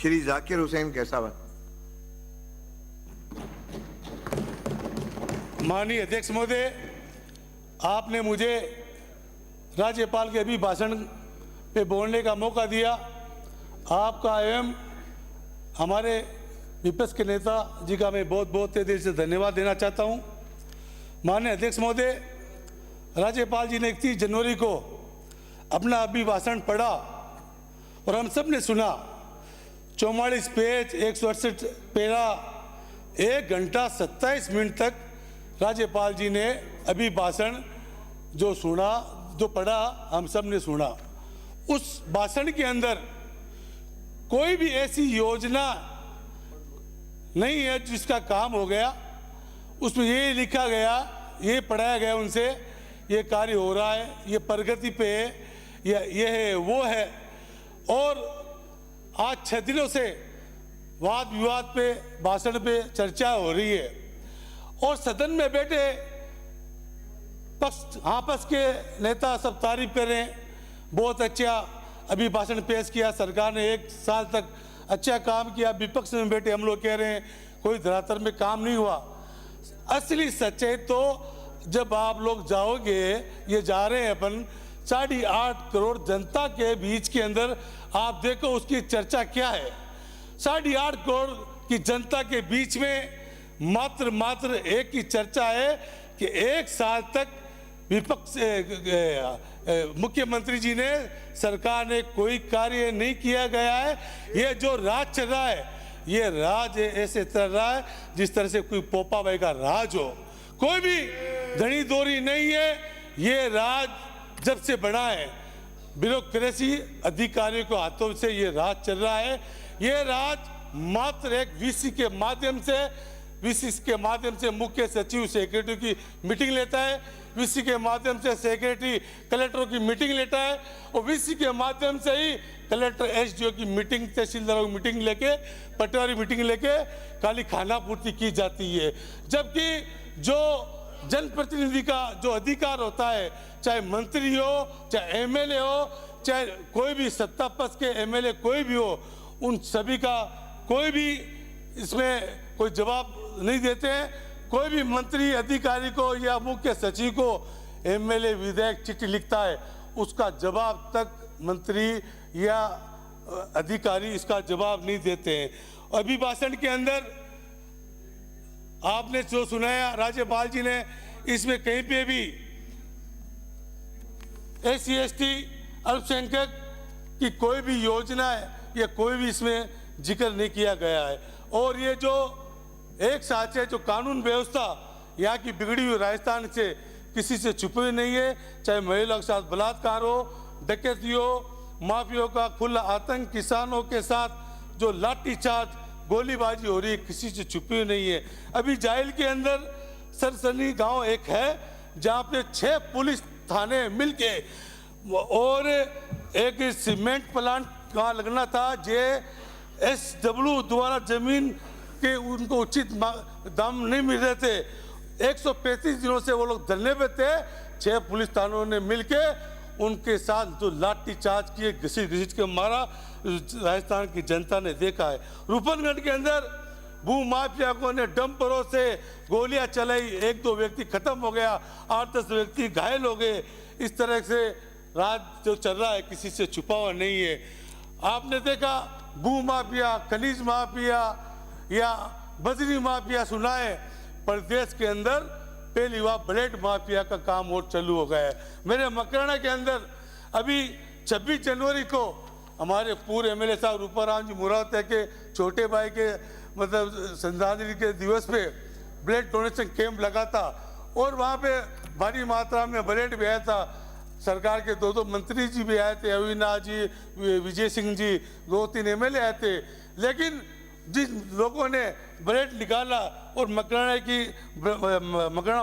श्री जाकिर हुसैन कैसावत। माननीय अध्यक्ष महोदय, आपने मुझे राज्यपाल के अभिभाषण पे बोलने का मौका दिया। आपका एवं हमारे विपक्ष के नेता जी का मैं बहुत बहुत दिल से धन्यवाद देना चाहता हूं। माननीय अध्यक्ष महोदय, राज्यपाल जी ने 31 जनवरी को अपना अभिभाषण पढ़ा और हम सब ने सुना। 44 पेज 168 पैरा 1 घंटा 27 मिनट तक राज्यपाल जी ने अभिभाषण जो सुना, जो पढ़ा, हम सब ने सुना। उस भाषण के अंदर कोई भी ऐसी योजना नहीं है जिसका काम हो गया। उसमें ये लिखा गया, ये पढ़ाया गया उनसे, ये कार्य हो रहा है, ये प्रगति पे है, ये है, वो है। और आज 6 दिनों से वाद विवाद पे, भाषण पे चर्चा हो रही है और सदन में बैठे पक्ष आपस के नेता सब तारीफ कर रहे हैं, बहुत अच्छा अभिभाषण पेश किया, सरकार ने 1 साल तक अच्छा काम किया। विपक्ष में बैठे हम लोग कह रहे हैं कोई धरातल में काम नहीं हुआ। असली सच्चाई तो जब आप लोग जाओगे, ये जा रहे हैं अपन 8.5 करोड़ जनता के बीच के अंदर, आप देखो उसकी चर्चा क्या है। 8.5 करोड़ की जनता के बीच में मात्र एक ही चर्चा है कि 1 साल तक विपक्ष मुख्यमंत्री जी ने, सरकार ने कोई कार्य नहीं किया गया है। ये जो राज चल रहा है, ये राज ऐसे चल रहा है जिस तरह से कोई पोपा भाई का राज हो। कोई भी धनी दोरी नहीं है। ये राज जब से बना है, ब्यूरोक्रेसी अधिकारियों के हाथों से ये राज चल रहा है। ये राज मात्र एक वीसी के माध्यम से मुख्य सचिव सेक्रेटरी की मीटिंग लेता है, वीसी के माध्यम से सेक्रेटरी कलेक्टरों की मीटिंग लेता है और वीसी के माध्यम से ही कलेक्टर एसडीओ की मीटिंग, तहसीलदारों की मीटिंग लेके, पटवारी मीटिंग लेके खाली खाना पूर्ति की जाती है। जबकि जो जनप्रतिनिधि का जो अधिकार होता है, चाहे मंत्री हो, चाहे एमएलए हो, चाहे कोई भी सत्ता पक्ष के एमएलए कोई भी हो, उन सभी का कोई भी इसमें कोई जवाब नहीं देते हैं। कोई भी मंत्री अधिकारी को या मुख्य सचिव को एमएलए विधायक चिट्ठी लिखता है, उसका जवाब तक मंत्री या अधिकारी इसका जवाब नहीं देते हैं। अभिभाषण के अंदर आपने जो सुनाया, राज्यपाल जी ने इसमें कहीं पे भी एससी एसटी अल्पसंख्यक की कोई भी योजना है या कोई भी इसमें जिक्र नहीं किया गया है। और ये जो एक साथ है, जो कानून व्यवस्था यहाँ की बिगड़ी हुई राजस्थान से किसी से छुपी हुई नहीं है। चाहे महिलाओं के साथ बलात्कार हो, डकैती हो, माफियाओं का खुला आतंक, किसानों के साथ जो लाठीचार्ज, गोलीबाजी हो रही है, किसी से छुपी हुई नहीं है। अभी जाइल के अंदर सरसनी गांव एक है जहाँ पे 6 पुलिस थाने मिलके और एक सीमेंट प्लांट कहाँ लगना था, JSW द्वारा जमीन के उनको उचित दाम नहीं मिल रहे थे। 135 दिनों से वो लोग धरने पे थे। 6 पुलिस थानों ने मिलके उनके साथ जो लाठी चार्ज किए, घसीट के मारा, राजस्थान की जनता ने देखा है। रूपनगढ़ के अंदर भू माफियाओं ने डंपरों से गोलियां चलाई, 1-2 व्यक्ति खत्म हो गया, 8-10 व्यक्ति घायल हो गए। इस तरह से राज जो चल रहा है किसी से छुपा हुआ नहीं है। आपने देखा भू माफिया, खनिज माफिया या बजरी माफिया सुना है, प्रदेश के अंदर पहली बार ब्लेड माफिया का काम और चालू हो गया है। मेरे मकराना के अंदर अभी 26 जनवरी को हमारे पूर्व एमएलए साहब रूपाराम जी मुराद के छोटे भाई के मतलब श्रद्धांजलि के दिवस पे ब्लेड डोनेशन कैंप लगा था और वहाँ पे भारी मात्रा में ब्लेड भी आया था। सरकार के 2 मंत्री जी भी आए थे, अविनाश जी, विजय सिंह जी, 2-3 एमएलए आए थे। लेकिन जिन लोगों ने ब्लेड निकाला और मकराना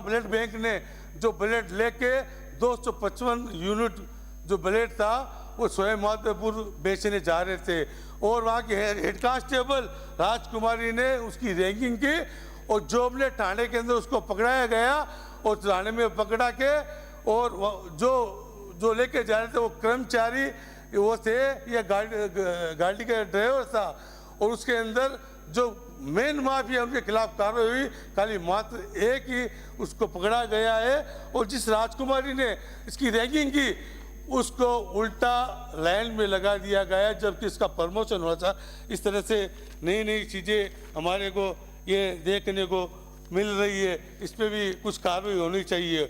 ब्लेड बैंक ने जो ब्लेड लेके 255 यूनिट जो ब्लेड था वो स्वयं माधोपुर बेचने जा रहे थे और वहाँ के हेड कांस्टेबल राजकुमारी ने उसकी रैंकिंग की और जोबले थाने के अंदर उसको पकड़ाया गया और थाने में पकड़ा के और जो लेके जा रहे थे वो कर्मचारी वो थे या गाड़ी का ड्राइवर था, और उसके अंदर जो मेन माफिया उनके खिलाफ कार्रवाई हुई, खाली मात्र एक ही उसको पकड़ा गया है। और जिस राजकुमारी ने इसकी रैगिंग की उसको उल्टा लाइन में लगा दिया गया, जबकि इसका प्रमोशन हुआ था। इस तरह से नई नई चीज़ें हमारे को ये देखने को मिल रही है, इस पर भी कुछ कार्रवाई होनी चाहिए।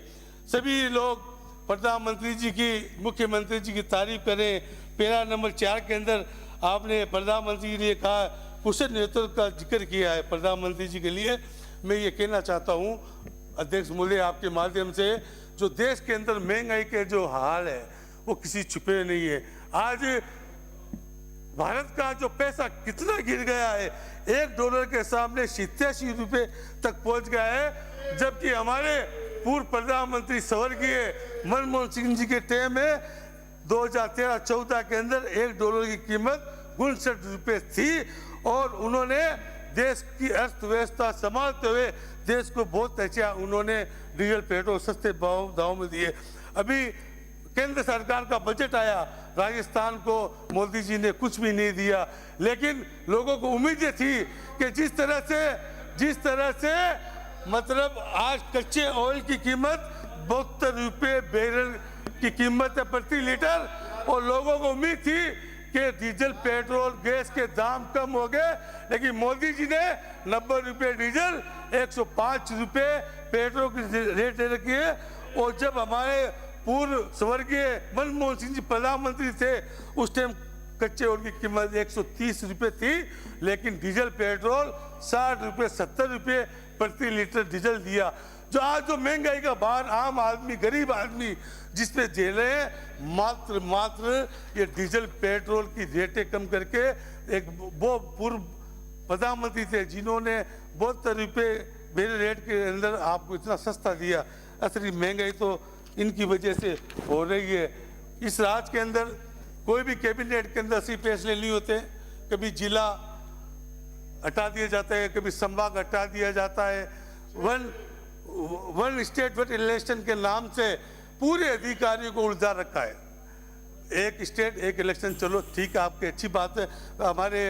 सभी लोग प्रधानमंत्री जी की, मुख्यमंत्री जी की तारीफ करें। पैरा नंबर 4 के अंदर आपने प्रधानमंत्री जी ने कहा कुशल नेतृत्व का जिक्र किया है प्रधानमंत्री जी के लिए। मैं ये कहना चाहता हूँ अध्यक्ष महोदय आपके माध्यम से, जो देश के अंदर महंगाई के जो हाल है वो किसी छुपे नहीं है। आज भारत का जो पैसा कितना गिर गया है, $1 के सामने 87 रुपये तक पहुंच गया है, जबकि हमारे पूर्व प्रधानमंत्री स्वर्गीय मनमोहन सिंह जी के टाइम में 2013-14 के अंदर $1 की कीमत 59 रुपये थी और उन्होंने देश की अर्थव्यवस्था संभालते हुए देश को बहुत अच्छा उन्होंने डीजल पेट्रोल सस्ते दामों में दिए। अभी केंद्र सरकार का बजट आया, राजस्थान को मोदी जी ने कुछ भी नहीं दिया, लेकिन लोगों को उम्मीदें थी कि जिस तरह से मतलब आज कच्चे ऑयल की कीमत 72 रुपये बैरल की कीमत है प्रति लीटर, और लोगों को उम्मीद थी कि डीजल पेट्रोल गैस के दाम कम हो गए, लेकिन मोदी जी ने 90 रुपये डीजल 105 रुपये पेट्रोल की रेट दे रखी है। और जब हमारे पूर्व स्वर्गीय मनमोहन सिंह जी प्रधानमंत्री थे उस टाइम कच्चे ऑयल की कीमत 130 रुपये थी, लेकिन डीजल पेट्रोल 60 रुपये 70 रुपये प्रति लीटर डीजल दिया। जो आज जो महंगाई का भार आम आदमी, गरीब आदमी जिस पे झेल रहे हैं, मात्र ये डीजल पेट्रोल की रेटें कम करके, एक वो पूर्व प्रधानमंत्री थे जिन्होंने 72 रुपये मेरे रेट के अंदर आपको इतना सस्ता दिया। असली महंगाई तो इनकी वजह से हो रही है। इस राज्य के अंदर कोई भी कैबिनेट के अंदर ऐसे फैसले नहीं होते, कभी जिला हटा दिया जाता है, कभी संभाग हटा दिया जाता है। वन स्टेट वन इलेक्शन के नाम से पूरे अधिकारियों को उलझा रखा है। एक स्टेट एक इलेक्शन, चलो ठीक है, आपकी अच्छी बात है। हमारे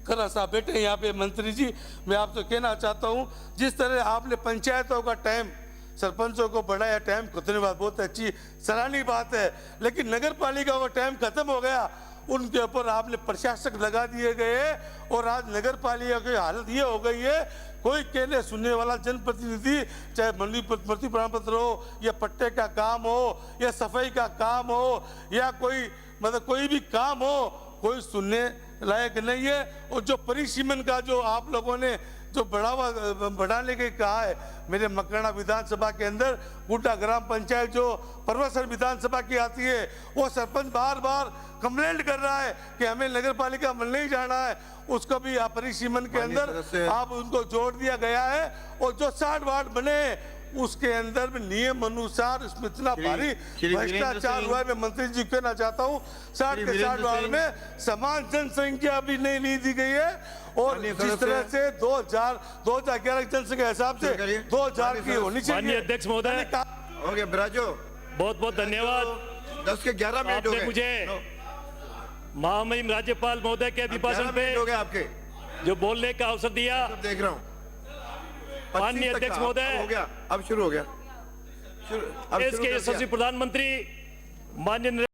खरा साहब बैठे यहाँ पे मंत्री जी, मैं आपसे कहना चाहता हूँ जिस तरह आपने पंचायतों का टाइम, सरपंचों को बढ़ाया टाइम, खुदने बात बहुत अच्छी सराहनीय बात है, लेकिन नगर पालिका का टाइम खत्म हो गया, उनके ऊपर आपने प्रशासक लगा दिए गए और आज नगर पालिका की हालत ये हो गई है, कोई कहने सुनने वाला जनप्रतिनिधि, चाहे मंडी प्रति प्रमाण पत्र हो या पट्टे का काम हो या सफाई का काम हो या कोई मतलब कोई भी काम हो, कोई सुनने लायक नहीं है। और जो परिसीमन का जो आप लोगों ने जो बढ़ाने के कहा है, मेरे मकराना विधानसभा के अंदर गुड्डा ग्राम पंचायत जो परवसर विधानसभा की आती है, वो सरपंच बार बार कंप्लेंट कर रहा है कि हमें नगर पालिका में नहीं जाना है, उसको भी परिसीमन के अंदर आप उनको जोड़ दिया गया है। और जो 60 वार्ड बने उसके अंदर में नियम अनुसार इसमें इतना भारी भ्रष्टाचार हुआ है। मैं मंत्री जी कहना चाहता हूँ 60 के 60 वार्ड में समान जनसंख्या भी नहीं दी गई है, और जिस तरह से 2011 की जनसंख्या के हिसाब से 2000 की होनी चाहिए। अध्यक्ष महोदय हो गया ब्राजो, बहुत बहुत धन्यवाद। 10 के 11 मिनट हो गए। मुझे महामहिम राज्यपाल महोदय के अभिभाषण पे हो गए आपके जो बोलने का अवसर दिया, देख रहा हूँ। माननीय अध्यक्ष महोदय, हो गया, अब शुरू हो गया। देश के यशस्वी प्रधानमंत्री माननीय